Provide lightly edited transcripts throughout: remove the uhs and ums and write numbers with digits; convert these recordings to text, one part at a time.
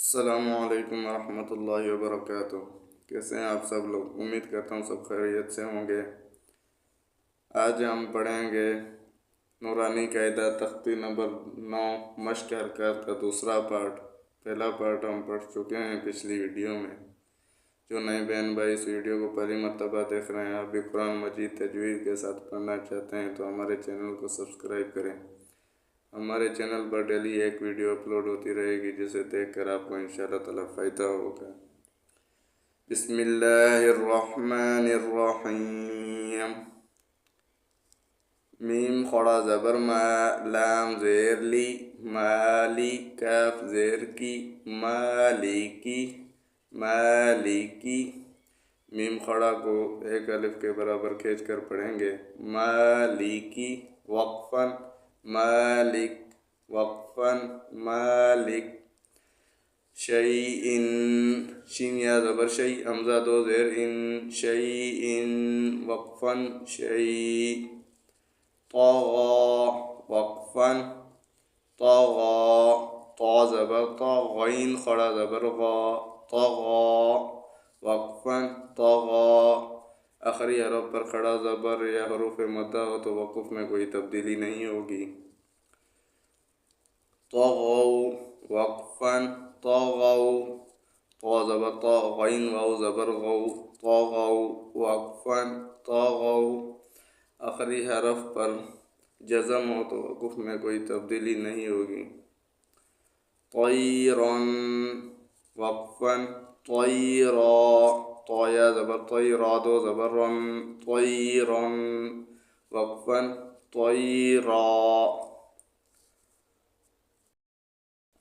السلام علیکم ورحمۃ اللہ وبرکاتہ۔ کیسے ہیں آپ سب لوگ؟ امید کرتا ہوں سب خیریت سے ہوں گے۔ آج ہم پڑھیں گے نورانی قاعدہ تختی نمبر 9 مشق حرکات کا دوسرا پارٹ۔ پہلا پارٹ ہم پڑھ چکے ہیں پچھلی ویڈیو میں۔ جو نئے بہن بھائی اس ویڈیو کو پہلی مرتبہ دیکھ رہے ہیں، آپ بھی قرآن مجید تجوید کے ساتھ پڑھنا چاہتے ہیں تو ہمارے چینل کو سبسکرائب کریں۔ ہمارے چینل پر ڈیلی ایک ویڈیو اپلوڈ ہوتی رہے گی جسے دیکھ کر آپ کو انشاءاللہ تعالی فائدہ ہوگا۔ بسم اللہ الرحمن الرحیم۔ میم خڑا زبر ما، لام زیر لی، مالی، کاف زیر کی، مالکی، مالکی۔ میم خڑا کو ایک الف کے برابر کھینچ کر پڑھیں گے۔ مالکی، وقفاً، مالک، وقفاً، مالک۔ شیئن، شین یا زبر شی، حمزہ دو زیر ان، شیئن، وقفاً، شیء۔ طغى، وقفاً، طغى، طا زبر طا، غین خڑا زبر غا، طغى، وقفاً، طغى۔ آخری حرف پر کھڑا زبر یا حروف مدہ ہو تو وقف میں کوئی تبدیلی نہیں ہوگی۔ طغوا، وقفاً، طغوا، طا زبر طا، غین واو زبر غو، طغوا، وقفاً، طغوا۔ آخری حرف پر جزم ہو تو وقف میں کوئی تبدیلی نہیں ہوگی۔ طیراً، وقفاً، طیرا، طا یا زبر طی، را دو زبر رن، طیراً، وقفاً، طیرا۔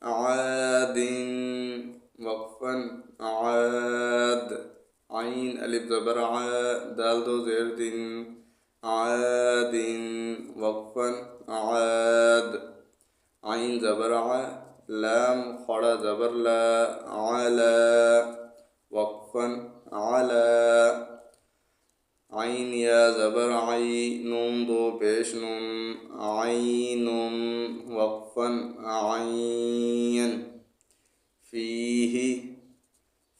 عاد، وقفاً، عاد، عین الف زبر ع، دال دو زیر دن، عاد، وقفاً، عاد، عین زبر ع، لام خڑا زبر لا، علا، وقفاً، علا۔ عین یا زبر عی، نون دو پیش نون، عین، وقفاً، عین۔ فیہ،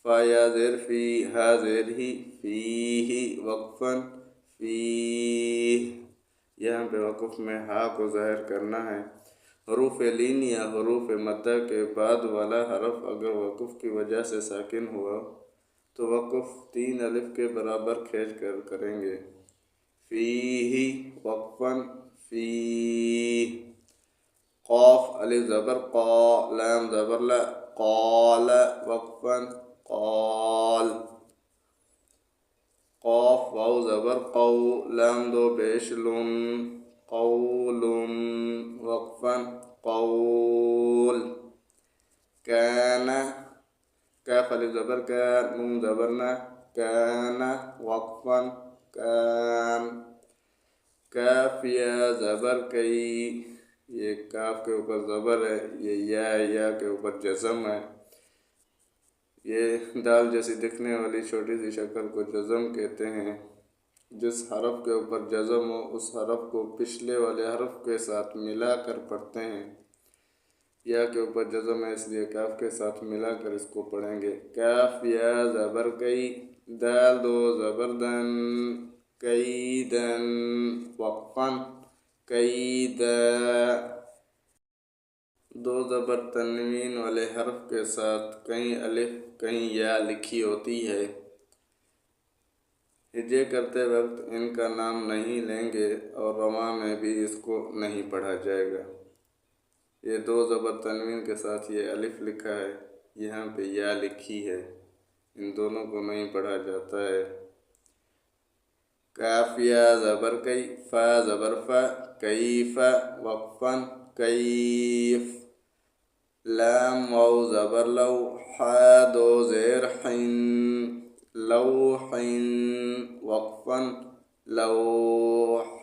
فا یا زیر فی، ہا زیر ہی، فیہ، وقفاً، فیہ۔ یہاں پہ وقف میں ہا کو ظاہر کرنا ہے۔ حروف لین یا حروف مدہ کے بعد والا حرف اگر وقف کی وجہ سے ساکن ہوا تو وقف 3 الف کے برابر کھینچ کر کریں گے۔ فیہ، وقفاً، فیہ۔ قاف الف زبر قا، لام زبر لا، قال، وقفاً، قال۔ قاف واو زبر قو، لام دو پیش لن، قول، وقفاً، قول۔ کان، کاف الف زبر کا، نون زبر نا، کان، وقفاً، کان۔ کاف یا زبر کئی، یہ کاف کے اوپر زبر ہے، یہ یا کے اوپر جزم ہے۔ یہ دال جیسی دکھنے والی چھوٹی سی شکل کو جزم کہتے ہیں۔ جس حرف کے اوپر جزم ہو اس حرف کو پچھلے والے حرف کے ساتھ ملا کر پڑھتے ہیں۔ یا کے اوپر جزم ہے اس لیے کاف کے ساتھ ملا کر اس کو پڑھیں گے۔ کاف یا زبر کئی، دال دو زبر دن، کیدن، وقفاً، کیدا۔ دو زبر تنوین والے حرف کے ساتھ کہیں الف کہیں یا لکھی ہوتی ہے۔ ہجے کرتے وقت ان کا نام نہیں لیں گے اور رواں میں بھی اس کو نہیں پڑھا جائے گا۔ یہ دو زبر تنوین کے ساتھ یہ الف لکھا ہے، یہاں پہ یا لکھی ہے، ان دونوں کو نہیں پڑھا جاتا ہے۔ کاف یا زبر کئی، فا زبر فا، کیف، وقفاً، کیف۔ لام واو زبر لو، حا دو زیر حن، لوحن، وقفاً، لوح۔